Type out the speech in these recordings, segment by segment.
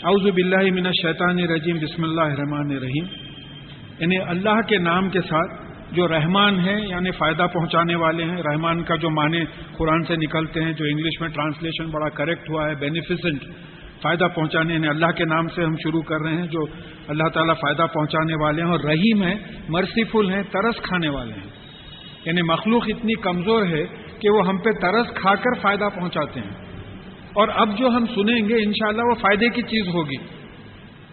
اعوذ باللہ من الشیطان الرجیم بسم اللہ الرحمن الرحیم. یعنی اللہ کے نام کے ساتھ جو رحمان ہے یعنی فائدہ پہنچانے والے ہیں. رحمان کا جو معنی قرآن سے نکلتے ہیں, جو انگلش میں ٹرانسلیشن بڑا کریکٹ ہوا ہے, بینیفیسنٹ, فائدہ پہنچانے. یعنی اللہ کے نام سے ہم شروع کر رہے ہیں جو اللہ تعالیٰ فائدہ پہنچانے والے ہیں. اور رحیم ہے, مرسیفل ہیں, ترس کھانے والے ہیں. یعنی مخلوق اتنی کمزور ہے کہ وہ ہم پہ ترس کھا کر فائدہ پہنچاتے ہیں. اور اب جو ہم سنیں گے انشاءاللہ وہ فائدے کی چیز ہوگی.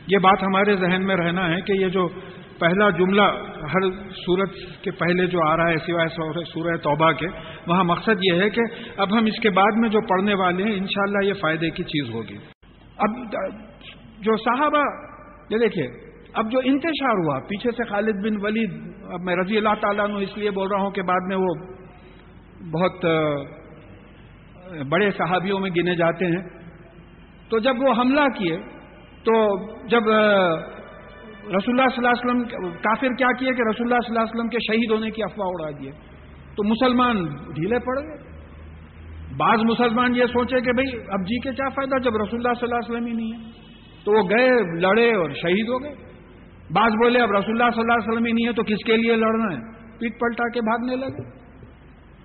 یہ بات ہمارے ذہن میں رہنا ہے کہ یہ جو پہلا جملہ ہر سورت کے پہلے جو آ رہا ہے سوائے سورہ توبہ کے, وہاں مقصد یہ ہے کہ اب ہم اس کے بعد میں جو پڑھنے والے ہیں انشاءاللہ یہ فائدے کی چیز ہوگی. اب جو صحابہ, یہ دیکھیے اب جو انتشار ہوا پیچھے سے خالد بن ولید, اب میں رضی اللہ تعالیٰ عنہ اس لیے بول رہا ہوں کہ بعد میں وہ بہت بڑے صحابیوں میں گنے جاتے ہیں. تو جب وہ حملہ کیے تو جب رسول اللہ صلی اللہ علیہ وسلم, کافر کیا کیے کہ رسول اللہ صلی اللہ علیہ وسلم کے شہید ہونے کی افواہ اڑا دیے, تو مسلمان ڈھیلے پڑ گئے. بعض مسلمان یہ سوچے کہ بھئی اب جی کے کیا فائدہ جب رسول اللہ صلی اللہ علیہ وسلم ہی نہیں ہے, تو وہ گئے لڑے اور شہید ہو گئے. بعض بولے اب رسول اللہ صلی اللہ علیہ وسلم ہی نہیں ہے تو کس کے لیے لڑنا ہے, پیٹ پلٹا کے بھاگنے لگے.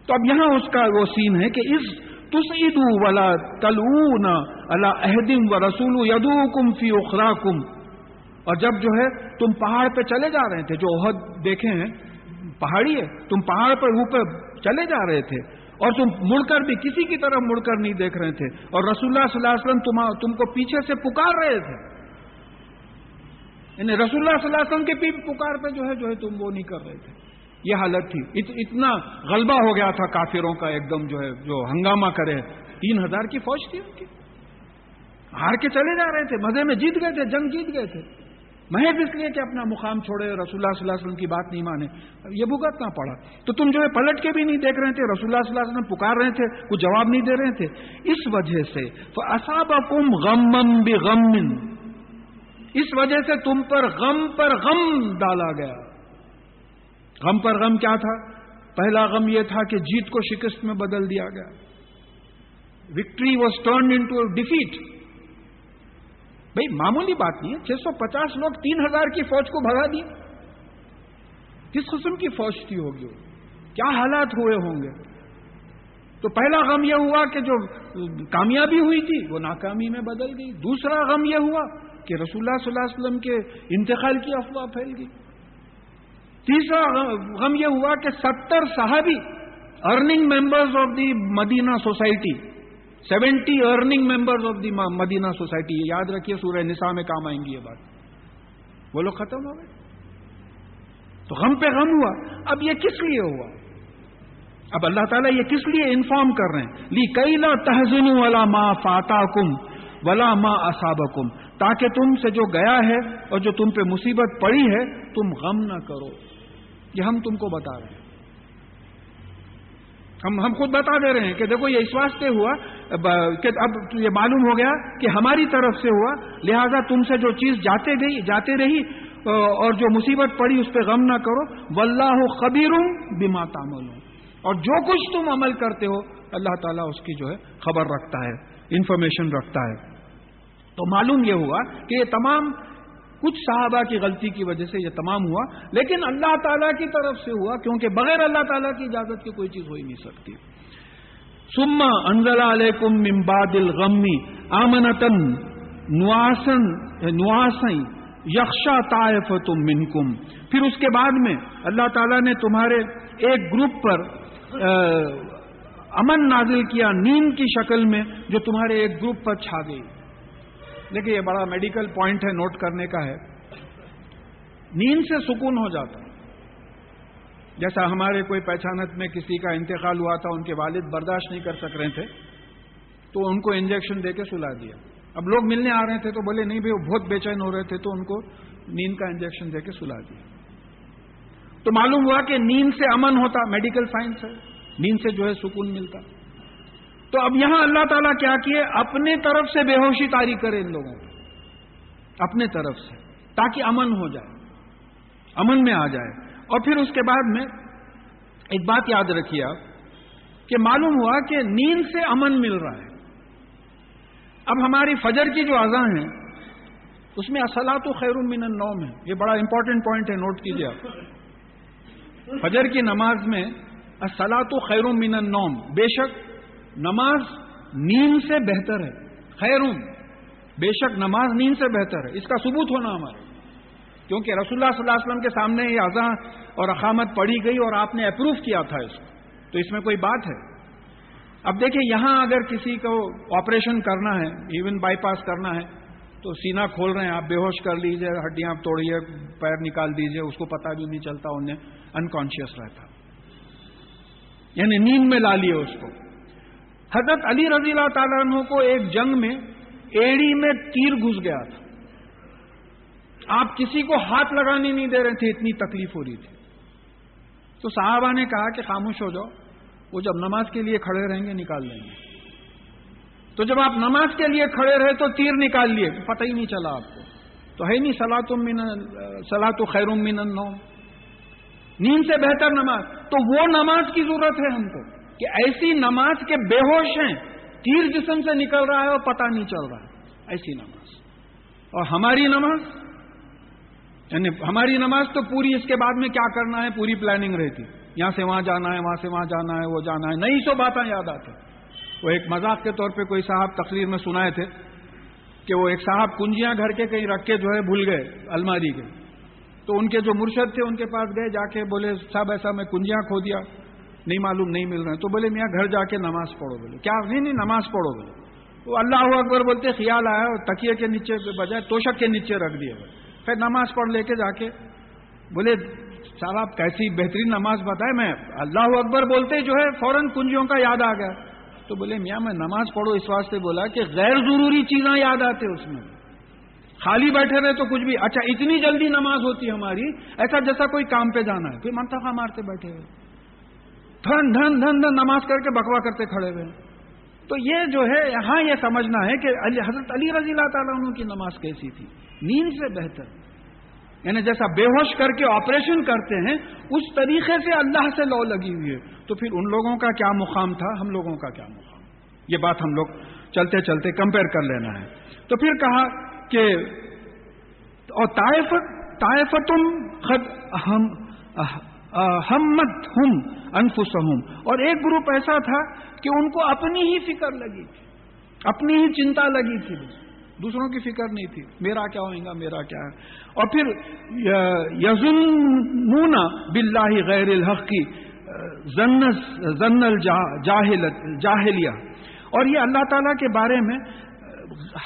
تو اب یہاں اس کا وہ سین ہے کہ اس تسعدوا ولا تلؤون علی عہد ورسول یدعوکم فی اخراکم. اور جب جو ہے تم پہاڑ پہ چلے جا رہے تھے, جو احد دیکھے ہیں پہاڑی ہے, تم پہاڑ پر اوپر چلے جا رہے تھے اور تم مڑ کر بھی کسی کی طرف مڑ کر نہیں دیکھ رہے تھے, اور رسول اللہ صلی اللہ علیہ وسلم تم کو پیچھے سے پکار رہے تھے. یعنی رسول اللہ صلی اللہ علیہ وسلم کے پکار پہ جو ہے تم وہ نہیں کر رہے تھے. یہ حالت تھی. اتنا غلبہ ہو گیا تھا کافروں کا, ایک دم جو ہنگامہ کرے. 3000 کی فوج تھی ان کی, ہار کے چلے جا رہے تھے, مزے میں جیت گئے تھے, جنگ جیت گئے تھے, محض اس لیے کہ اپنا مقام چھوڑے, رسول اللہ صلی اللہ علیہ وسلم کی بات نہیں مانے. یہ بھگتنا پڑا. تو تم جو ہے پلٹ کے بھی نہیں دیکھ رہے تھے, رسول اللہ صلی اللہ علیہ وسلم پکار رہے تھے, کچھ جواب نہیں دے رہے تھے. اس وجہ سے فَأَصَابَكُمْ غَمًّا بِغَمٍّ, اس وجہ سے تم پر غم ڈالا گیا. غم پر غم کیا تھا؟ پہلا غم یہ تھا کہ جیت کو شکست میں بدل دیا گیا. Victory was turned into defeat. بھئی معمولی بات نہیں ہے, 650 لوگ 3000 کی فوج کو بھگا دی. کس قسم کی فوج تھی ہوگی, کیا حالات ہوئے ہوں گے. تو پہلا غم یہ ہوا کہ جو کامیابی ہوئی تھی وہ ناکامی میں بدل گئی. دوسرا غم یہ ہوا کہ رسول اللہ صلی اللہ علیہ وسلم کے انتقال کی افواہ پھیل گئی. تیسرا غم یہ ہوا کہ 70 صحابی earning members of the Medina society, 70 earning members of the Medina society, یاد رکھیے سورہ نساء میں کام آئیں گی یہ بات, وہ لوگ ختم ہو گئے. تو غم پہ غم ہوا. اب یہ کس لیے ہوا؟ اب اللہ تعالیٰ یہ کس لیے انفارم کر رہے ہیں, لِكَيْ لَا تَحْزَنُوا عَلَىٰ مَا فَاتَاكُمْ وَلَا مَا أَصَابَكُمْ, تاکہ تم سے جو گیا ہے اور جو تم پہ مصیبت پڑی ہے تم غم نہ کرو. یہ ہم تم کو بتا رہے ہیں, ہم خود بتا دے رہے ہیں کہ دیکھو یہ اس واسطے ہوا کہ اب یہ معلوم ہو گیا کہ ہماری طرف سے ہوا, لہذا تم سے جو چیز جاتے رہی اور جو مصیبت پڑی اس پہ غم نہ کرو. واللہ خبیر بما تعملون, اور جو کچھ تم عمل کرتے ہو اللہ تعالیٰ اس کی جو ہے خبر رکھتا ہے, انفارمیشن رکھتا ہے. تو معلوم یہ ہوا کہ یہ تمام کچھ صحابہ کی غلطی کی وجہ سے یہ تمام ہوا, لیکن اللہ تعالیٰ کی طرف سے ہوا, کیونکہ بغیر اللہ تعالیٰ کی اجازت کی کوئی چیز ہو ہی نہیں سکتی. ثم انزل علیکم من بعد الغم آمنۃ نعاسا یخشی طائفۃ منکم, پھر اس کے بعد میں اللہ تعالیٰ نے تمہارے ایک گروپ پر امن نازل کیا نیند کی شکل میں, جو تمہارے ایک گروپ پر چھا گئی. دیکھیں یہ بڑا میڈیکل پوائنٹ ہے, نوٹ کرنے کا ہے. نیند سے سکون ہو جاتا ہے. جیسا ہمارے کوئی پہچانت میں کسی کا انتقال ہوا تھا, ان کے والد برداشت نہیں کر سک رہے تھے تو ان کو انجیکشن دے کے سلا دیا. اب لوگ ملنے آ رہے تھے تو بولے نہیں بھائی وہ بہت بے چین ہو رہے تھے تو ان کو نیند کا انجیکشن دے کے سلا دیا. تو معلوم ہوا کہ نیند سے امن ہوتا, میڈیکل سائنس ہے, نیند سے جو ہے سکون ملتا. تو اب یہاں اللہ تعالیٰ کیا کیے, اپنے طرف سے بے ہوشی طاری کرے ان لوگوں کو, اپنے طرف سے, تاکہ امن ہو جائے, امن میں آ جائے. اور پھر اس کے بعد میں ایک بات یاد رکھیے آپ کہ معلوم ہوا کہ نیند سے امن مل رہا ہے. اب ہماری فجر کی جو اذان ہے اس میں الصلاۃ خیر من النوم ہے. یہ بڑا امپورٹنٹ پوائنٹ ہے، نوٹ کیجیے آپ. فجر کی نماز میں الصلاۃ خیر من النوم، بے شک نماز نیند سے بہتر ہے. خیرون، بے شک نماز نیند سے بہتر ہے. اس کا ثبوت ہونا ہمارا، کیونکہ رسول اللہ صلی اللہ علیہ وسلم کے سامنے یہ اذان اور اقامت پڑھی گئی اور آپ نے اپروو کیا تھا اس کو، تو اس میں کوئی بات ہے. اب دیکھیں یہاں اگر کسی کو آپریشن کرنا ہے، ایون بائی پاس کرنا ہے، تو سینہ کھول رہے ہیں آپ، بے ہوش کر لیجئے، ہڈیاں توڑیے، پیر نکال دیجئے، اس کو پتہ بھی نہیں چلتا، انہیں انکانشیس رہتا، یعنی نیند میں لا لیے اس کو. حضرت علی رضی اللہ تعالیٰ عنہ کو ایک جنگ میں ایڑی میں تیر گھس گیا تھا. آپ کسی کو ہاتھ لگانے نہیں دے رہے تھے، اتنی تکلیف ہو رہی تھی. تو صحابہ نے کہا کہ خاموش ہو جاؤ، وہ جب نماز کے لیے کھڑے رہیں گے نکال لیں گے. تو جب آپ نماز کے لیے کھڑے رہے تو تیر نکال لیے، پتہ ہی نہیں چلا آپ کو، تو ہے نہیں صلاۃ خیر من النوم، نیند سے بہتر نماز. تو وہ نماز کی ضرورت ہے ہم کو، کہ ایسی نماز کے بے ہوش ہیں، تیر جسم سے نکل رہا ہے اور پتہ نہیں چل رہا ہے، ایسی نماز. اور ہماری نماز، یعنی ہماری نماز تو پوری، اس کے بعد میں کیا کرنا ہے پوری پلاننگ رہتی، یہاں سے وہاں جانا ہے، وہاں سے وہاں جانا ہے، وہ جانا ہے، نئی سو باتیں یاد آتی. وہ ایک مذاق کے طور پہ کوئی صاحب تقریر میں سنائے تھے کہ وہ ایک صاحب کنجیاں گھر کے کہیں رکھ کے جو ہے بھول گئے الماری کے. تو ان کے جو مرشد تھے ان کے پاس گئے، جا کے بولے صاحب ایسا میں کنجیاں کھو دیا، نہیں معلوم، نہیں مل رہے ہیں. تو بولے میاں گھر جا کے نماز پڑھو. بولے کیا؟ نہیں نماز پڑھو. بولے وہ اللہ اکبر بولتے خیال آیا اور تکیے کے نیچے بجائے توشک کے نیچے رکھ دیا. پھر نماز پڑھ لے کے جا کے بولے صاحب آپ کیسی بہترین نماز بتائے. میں اللہ اکبر بولتے جو ہے فوراً کنجیوں کا یاد آ گیا. تو بولے میاں میں نماز پڑھو اس واسطے بولا کہ غیر ضروری چیزیں یاد آتے اس میں، خالی بیٹھے رہے تو کچھ بھی. اچھا اتنی جلدی نماز ہوتی ہماری، ایسا جیسا کوئی کام پہ جانا ہے، پھر منتخب مارتے بیٹھے ہوئے، دھن دھن دھن دھن نماز کر کے بکوا کرتے کھڑے ہوئے. تو یہ جو ہے یہاں یہ سمجھنا ہے کہ حضرت علی رضی اللہ تعالیٰ عنہ کی نماز کیسی تھی، نیند سے بہتر. یعنی جیسا بے ہوش کر کے آپریشن کرتے ہیں اس طریقے سے اللہ سے لو لگی ہوئی ہے. تو پھر ان لوگوں کا کیا مقام تھا، ہم لوگوں کا کیا مقام. یہ بات ہم لوگ چلتے چلتے کمپیئر کر لینا ہے. تو پھر کہا کہ اور طائفتم قد ہمت ہم انفسہم، اور ایک گروپ ایسا تھا کہ ان کو اپنی ہی فکر لگی تھی، اپنی ہی چنتا لگی تھی، دوسروں کی فکر نہیں تھی، میرا کیا ہوگا، میرا کیا ہے. اور پھر یظنون باللہ غیر الحق کی ظن الجاہلیہ، اور یہ اللہ تعالیٰ کے بارے میں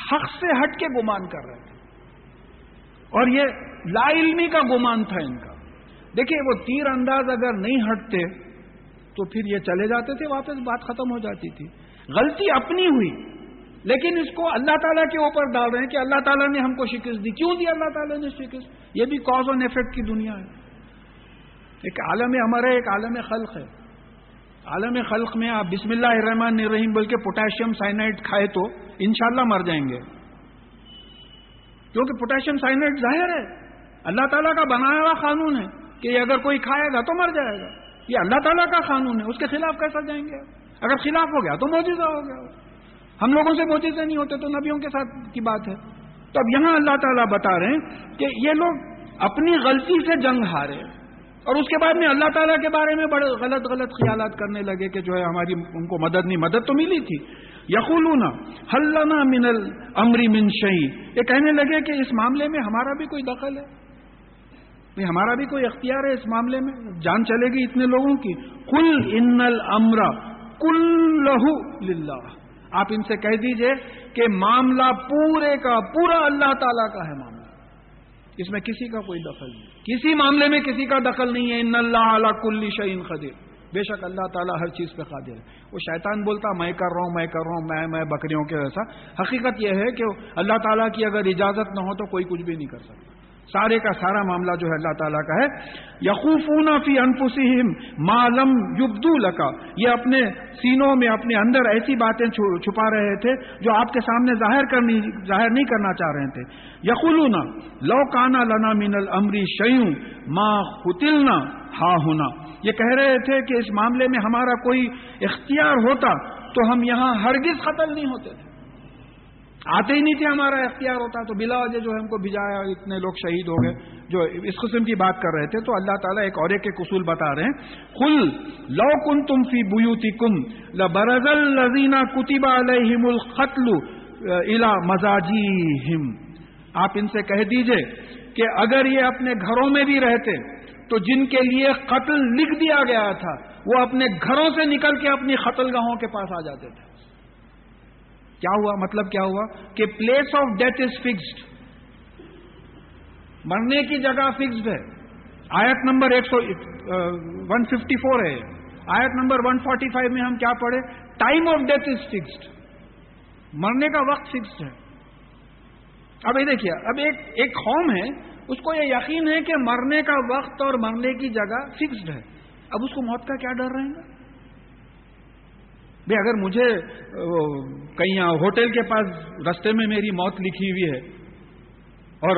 حق سے ہٹ کے گمان کر رہے تھے، اور یہ لا علمی کا گمان تھا ان کا. دیکھیں وہ تیر انداز اگر نہیں ہٹتے تو پھر یہ چلے جاتے تھے واپس، بات ختم ہو جاتی تھی. غلطی اپنی ہوئی، لیکن اس کو اللہ تعالیٰ کے اوپر ڈال رہے ہیں کہ اللہ تعالیٰ نے ہم کو شکست دی. کیوں دی اللہ تعالیٰ نے شکست؟ یہ بھی کاز اور ایفیکٹ کی دنیا ہے. ایک عالم امر ہے، ایک عالم خلق ہے. عالم خلق میں آپ بسم اللہ الرحمن الرحیم بول کے پوٹاشیم سائنائڈ کھائے تو انشاءاللہ مر جائیں گے، کیونکہ پوٹاشیم سائنائڈ ظاہر ہے اللہ تعالیٰ کا بنایا ہوا قانون ہے کہ اگر کوئی کھائے گا تو مر جائے گا. یہ اللہ تعالیٰ کا قانون ہے، اس کے خلاف کیسا جائیں گے؟ اگر خلاف ہو گیا تو معجزہ ہو گیا. ہم لوگوں سے معجزے نہیں ہوتے تو نبیوں کے ساتھ کی بات ہے. تو اب یہاں اللہ تعالیٰ بتا رہے ہیں کہ یہ لوگ اپنی غلطی سے جنگ ہارے، اور اس کے بعد میں اللہ تعالیٰ کے بارے میں بڑے غلط غلط خیالات کرنے لگے کہ جو ہے ہماری ان کو مدد نہیں، مدد تو ملی تھی. یقولون هل لنا من الامر من شیء، یہ کہنے لگے کہ اس معاملے میں ہمارا بھی کوئی دخل ہے، ہمارا بھی کوئی اختیار ہے اس معاملے میں، جان چلے گی اتنے لوگوں کی. قل ان الامر کلہ للہ، آپ ان سے کہہ دیجئے کہ معاملہ پورے کا پورا اللہ تعالیٰ کا ہے. معاملہ اس میں کسی کا کوئی دخل نہیں، کسی معاملے میں کسی کا دخل نہیں ہے. ان اللہ علی کل شیء قدیر، بے شک اللہ تعالیٰ ہر چیز پہ قادر ہے. وہ شیطان بولتا میں کر رہا ہوں، میں کر رہا ہوں، میں بکریوں کے جیسا. حقیقت یہ ہے کہ اللہ تعالیٰ کی اگر اجازت نہ ہو تو کوئی کچھ بھی نہیں کر سکتا. سارے کا سارا معاملہ جو ہے اللہ تعالیٰ کا ہے. یخوفون فی انفسہم ما لم یبدوا لک، یہ اپنے سینوں میں اپنے اندر ایسی باتیں چھپا رہے تھے جو آپ کے سامنے ظاہر نہیں کرنا چاہ رہے تھے. یقولون لو کان لنا من الامر شیء ما قتلنا ہا ہونا، یہ کہہ رہے تھے کہ اس معاملے میں ہمارا کوئی اختیار ہوتا تو ہم یہاں ہرگز قتل نہیں ہوتے تھے. آتے ہی نہیں تھے ہمارا اختیار ہوتا تو بلا وجہ جو ہے ہم کو بھجایا، اتنے لوگ شہید ہو گئے. جو اس قسم کی بات کر رہے تھے تو اللہ تعالیٰ ایک اور ایک اصول بتا رہے ہیں. قل لو کنتم فی بیوتکم لبرز الذین کتب علیہم القتل الی مضاجعہم. آپ ان سے کہہ دیجئے کہ اگر یہ اپنے گھروں میں بھی رہتے تو جن کے لیے قتل لکھ دیا گیا تھا وہ اپنے گھروں سے نکل کے اپنی قتل گاہوں کے پاس آ جاتے تھے. کیا ہوا؟ مطلب کیا ہوا کہ place of death is fixed, مرنے کی جگہ فکسڈ ہے. آیت نمبر 154 ہے. آیت نمبر 145 میں ہم کیا پڑھے؟ Time of death is fixed, مرنے کا وقت فکسڈ ہے. اب یہ دیکھیے، اب ایک قوم ہے اس کو یہ یقین ہے کہ مرنے کا وقت اور مرنے کی جگہ فکسڈ ہے. اب اس کو موت کا کیا ڈر رہے گا؟ بھئی اگر مجھے کہیں ہوٹل کے پاس رستے میں میری موت لکھی ہوئی ہے اور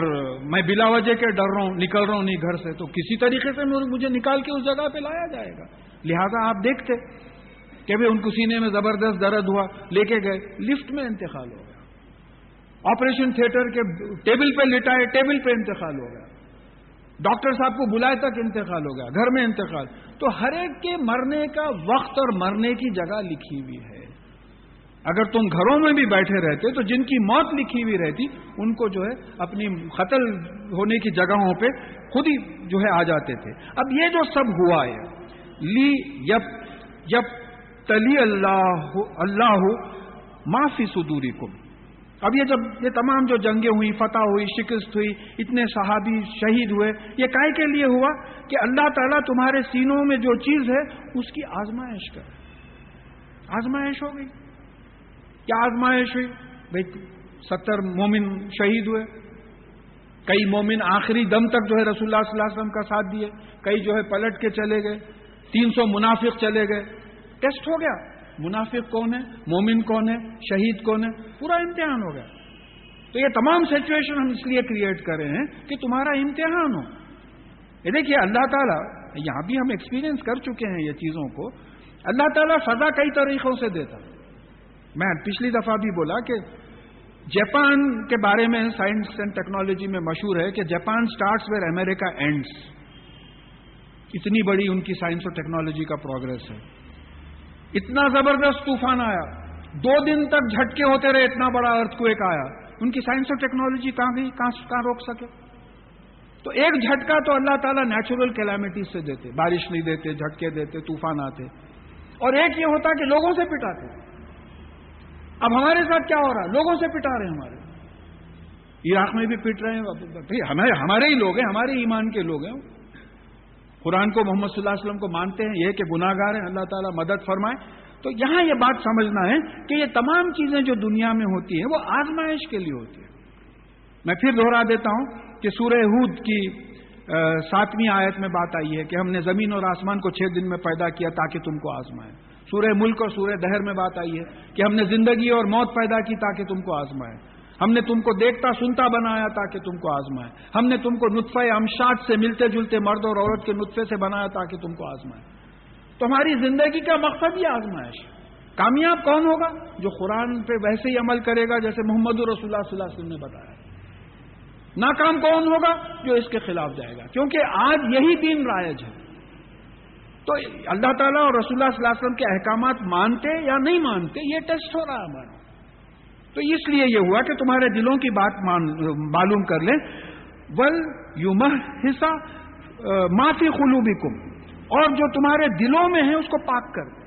میں بلا وجہ کے ڈر رہا ہوں، نکل رہا ہوں نہیں گھر سے، تو کسی طریقے سے مجھے نکال کے اس جگہ پہ لایا جائے گا. لہذا آپ دیکھتے کہ ان کو سینے میں زبردست درد ہوا، لے کے گئے، لفٹ میں انتقال ہو گیا. آپریشن تھیٹر کے ٹیبل پہ لٹائے، ٹیبل پہ انتقال ہو گیا. ڈاکٹر صاحب کو بلائے تک انتقال ہو گیا، گھر میں انتقال. تو ہر ایک کے مرنے کا وقت اور مرنے کی جگہ لکھی ہوئی ہے. اگر تم گھروں میں بھی بیٹھے رہتے تو جن کی موت لکھی ہوئی رہتی ان کو جو ہے اپنی قتل ہونے کی جگہوں پہ خود ہی جو ہے آ جاتے تھے. اب یہ جو سب ہوا ہے یب تلی اللہ ما فی صدورکم. اب یہ تمام جو جنگیں ہوئی، فتح ہوئی، شکست ہوئی، اتنے صحابی شہید ہوئے، یہ کائے کے لیے ہوا کہ اللہ تعالیٰ تمہارے سینوں میں جو چیز ہے اس کی آزمائش کرے. آزمائش ہو گئی. کیا آزمائش ہوئی؟ بھائی 70 مومن شہید ہوئے، کئی مومن آخری دم تک جو ہے رسول اللہ صلی اللہ علیہ وسلم کا ساتھ دیے، کئی جو ہے پلٹ کے چلے گئے، 300 منافق چلے گئے. ٹیسٹ ہو گیا، منافق کون ہے، مومن کون ہے، شہید کون ہے، پورا امتحان ہو گیا. تو یہ تمام سچویشن ہم اس لیے کریٹ کر رہے ہیں کہ تمہارا امتحان ہو. یہ دیکھیے اللہ تعالیٰ، یہاں بھی ہم ایکسپیرینس کر چکے ہیں یہ چیزوں کو. اللہ تعالیٰ سزا کئی طریقوں سے دیتا. میں پچھلی دفعہ بھی بولا کہ جاپان کے بارے میں سائنس اینڈ ٹیکنالوجی میں مشہور ہے کہ Japan starts where America ends. اتنی بڑی ان کی سائنس اور ٹیکنالوجی کا پروگرس ہے. اتنا زبردست طوفان آیا، 2 دن تک جھٹکے ہوتے رہے، اتنا بڑا ارتھ کویک آیا. ان کی سائنس اور ٹیکنالوجی کہاں گئی؟ کہاں روک سکے؟ تو ایک جھٹکا تو اللہ تعالیٰ نیچرل کیلامیٹیز سے دیتے، بارش نہیں دیتے، جھٹکے دیتے، طوفان آتے. اور ایک یہ ہوتا کہ لوگوں سے پٹاتے. اب ہمارے ساتھ کیا ہو رہا ہے؟ لوگوں سے پٹا رہے ہیں. ہمارے عراق میں بھی پٹ رہے ہیں. ہمارے ہی لوگ ہیں، ہمارے ایمان کے لوگ ہیں. قرآن کو، محمد صلی اللہ علیہ وسلم کو مانتے ہیں، یہ کہ گناہ گار ہیں، اللہ تعالیٰ مدد فرمائے. تو یہاں یہ بات سمجھنا ہے کہ یہ تمام چیزیں جو دنیا میں ہوتی ہیں وہ آزمائش کے لیے ہوتی ہیں. میں پھر دہرا دیتا ہوں کہ سورہ ہود کی 7ویں آیت میں بات آئی ہے کہ ہم نے زمین اور آسمان کو 6 دن میں پیدا کیا تاکہ تم کو آزمائے. سورہ ملک اور سورہ دہر میں بات آئی ہے کہ ہم نے زندگی اور موت پیدا کی تاکہ تم کو آزمائے. ہم نے تم کو دیکھتا سنتا بنایا تاکہ تم کو آزمائے. ہم نے تم کو نطفہ امشاج سے ملتے جلتے مرد اور عورت کے نطفے سے بنایا تاکہ تم کو آزمائے. تو ہماری زندگی کا مقصد یہ آزمائش. کامیاب کون ہوگا؟ جو قرآن پہ ویسے ہی عمل کرے گا جیسے محمد رسول اللہ صلی اللہ علیہ وسلم نے بتایا. ناکام کون ہوگا؟ جو اس کے خلاف جائے گا، کیونکہ آج یہی دین رائج ہے. تو اللہ تعالیٰ اور رسول اللہ صلی اللہ علیہ وسلم کے احکامات مانتے یا نہیں مانتے، یہ ٹیسٹ ہو رہا ہے ہمارا. تو اس لیے یہ ہوا کہ تمہارے دلوں کی بات معلوم کر لیں. وَلْيُمَحِّصَ مَا فِي قُلُوبِكُمْ، اور جو تمہارے دلوں میں ہے اس کو پاک کر دیں.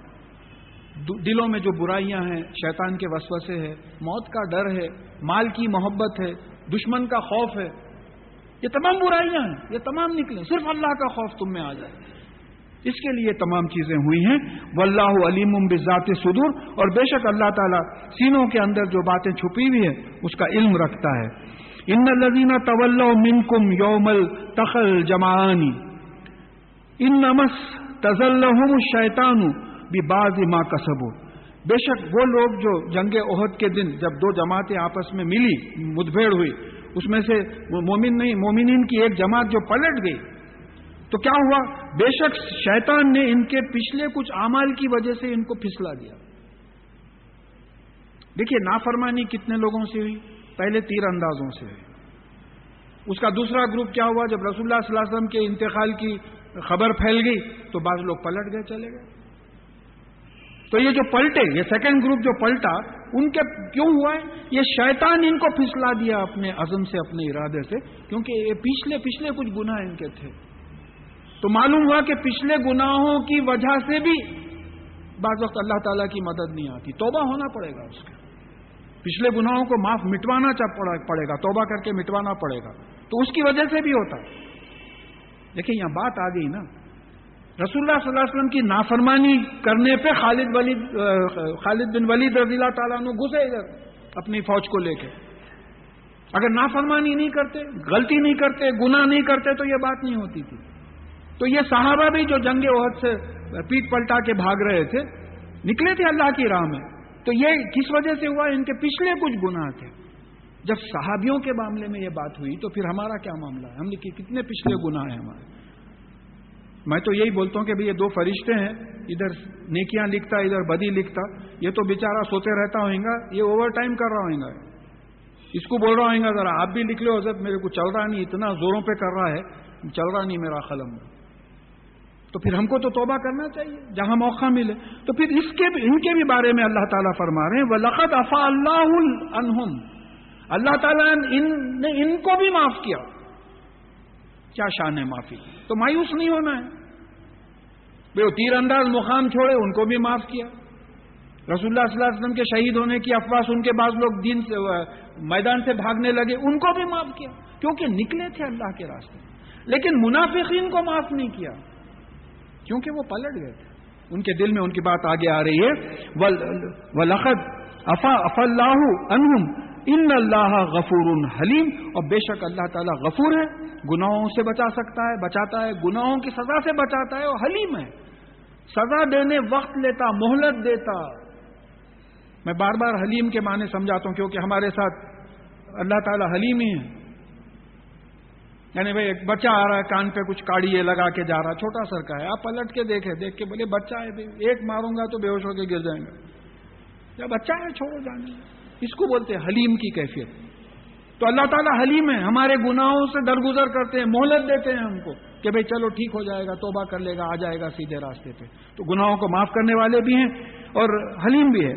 دلوں میں جو برائیاں ہیں، شیطان کے وسوسے ہے، موت کا ڈر ہے، مال کی محبت ہے، دشمن کا خوف ہے، یہ تمام برائیاں ہیں، یہ تمام نکلیں. صرف اللہ کا خوف تم میں آ جائے. اس کے لیے تمام چیزیں ہوئی ہیں. واللہ علیم بذات الصدور، اور بے شک اللہ تعالیٰ سینوں کے اندر جو باتیں چھپی ہوئی ہیں اس کا علم رکھتا ہے. ان الذین تولوا منکم یوم التقى الجمعان انما استزلهم الشیطان ببعض ما کسبوا. بے شک وہ لوگ جو جنگ احد کے دن جب 2 جماعتیں آپس میں ملی، مدبھیڑ ہوئی، اس میں سے مومنین کی ایک جماعت جو پلٹ گئی، تو کیا ہوا؟ بے شک شیطان نے ان کے پچھلے کچھ اعمال کی وجہ سے ان کو پھسلا دیا. دیکھیے نافرمانی کتنے لوگوں سے ہوئی؟ پہلے تیر اندازوں سے ہوئی. اس کا دوسرا گروپ کیا ہوا؟ جب رسول اللہ صلی اللہ علیہ وسلم کے انتقال کی خبر پھیل گئی تو بعض لوگ پلٹ گئے، چلے گئے. تو یہ جو پلٹے، یہ سیکنڈ گروپ جو پلٹا، ان کے کیوں ہوا ہے؟ یہ شیطان ان کو پھسلا دیا اپنے عزم سے، اپنے ارادے سے، کیونکہ یہ پچھلے کچھ گناہ ان کے تھے. تو معلوم ہوا کہ پچھلے گناہوں کی وجہ سے بھی بعض وقت اللہ تعالیٰ کی مدد نہیں آتی. توبہ ہونا پڑے گا اس کا، پچھلے گناہوں کو مٹوانا پڑے گا، توبہ کر کے مٹوانا پڑے گا. تو اس کی وجہ سے بھی ہوتا. دیکھیں یہاں بات آ گئی نا، رسول اللہ صلی اللہ علیہ وسلم کی نافرمانی کرنے پہ خالد بن ولید رضی اللہ تعالیٰ عنہ گھسے ادھر اپنی فوج کو لے کے. اگر نافرمانی نہیں کرتے، غلطی نہیں کرتے، گناہ نہیں کرتے تو یہ بات نہیں ہوتی تھی. تو یہ صحابہ بھی جو جنگ احد سے پیٹ پلٹا کے بھاگ رہے تھے، نکلے تھے اللہ کی راہ میں، تو یہ کس وجہ سے ہوا؟ ان کے پچھلے کچھ گناہ تھے. جب صحابیوں کے معاملے میں یہ بات ہوئی تو پھر ہمارا کیا معاملہ ہے؟ ہم نے کتنے پچھلے گناہ ہیں ہمارے. میں تو یہی بولتا ہوں کہ یہ دو فرشتے ہیں، ادھر نیکیاں لکھتا ادھر بدی لکھتا. یہ تو بیچارہ سوتے رہتا ہوئے گا، یہ اوور ٹائم کر رہا ہوئے گا. اس کو بول رہا ہوئے گا ذرا آپ بھی لکھ لو حضرت، میرے کو چل رہا نہیں، اتنا زوروں پہ کر رہا ہے، چل رہا نہیں میرا قلم. تو پھر ہم کو تو توبہ کرنا چاہیے جہاں موقع ملے. تو پھر ان کے بھی بارے میں اللہ تعالیٰ فرما رہے ہیں وَلَقَدْ عَفَا اللَّهُ عَنْهُمْ، اللہ تعالیٰ نے ان کو بھی معاف کیا. کیا شان ہے معافی. تو مایوس نہیں ہونا ہے. وہ تیر انداز مقام چھوڑے، ان کو بھی معاف کیا. رسول اللہ صلی اللہ علیہ وسلم کے شہید ہونے کی افواہ سن کے بعض لوگ دین سے میدان سے بھاگنے لگے، ان کو بھی معاف کیا کیونکہ نکلے تھے اللہ کے راستے. لیکن منافقین کو معاف نہیں کیا کیونکہ وہ پلٹ گئے تھے. ان کے دل میں ان کی بات آگے آ رہی ہے وَلَقَدْ عَفَا اللَّهُ عَنْهُمْ إِنَّ اللَّهَ غَفُورٌ حَلِيمٌ، اور بے شک اللہ تعالیٰ غفور ہے، گناہوں سے بچا سکتا ہے، بچاتا ہے، گناہوں کی سزا سے بچاتا ہے، اور حلیم ہے، سزا دینے وقت لیتا، مہلت دیتا. میں بار بار حلیم کے معنی سمجھاتا ہوں کیونکہ ہمارے ساتھ اللہ تعالیٰ حلیم ہی ہے. یعنی بھائی ایک بچہ آ رہا ہے، کان پہ کچھ کاڑی یہ لگا کے جا رہا ہے، چھوٹا سر کا ہے، آپ پلٹ کے دیکھ کے بولے بچہ ہے، ایک ماروں گا تو بے ہوش ہو کے گر جائیں گے. یا بچہ ہے چھوڑو جانے. اس کو بولتے ہیں حلیم کی کیفیت. تو اللہ تعالیٰ حلیم ہے، ہمارے گناہوں سے درگزر کرتے ہیں، مہلت دیتے ہیں ہم کو کہ بھئی چلو ٹھیک ہو جائے گا، توبہ کر لے گا، آ جائے گا سیدھے راستے پہ. تو گناہوں کو معاف کرنے والے بھی ہیں اور حلیم بھی ہے.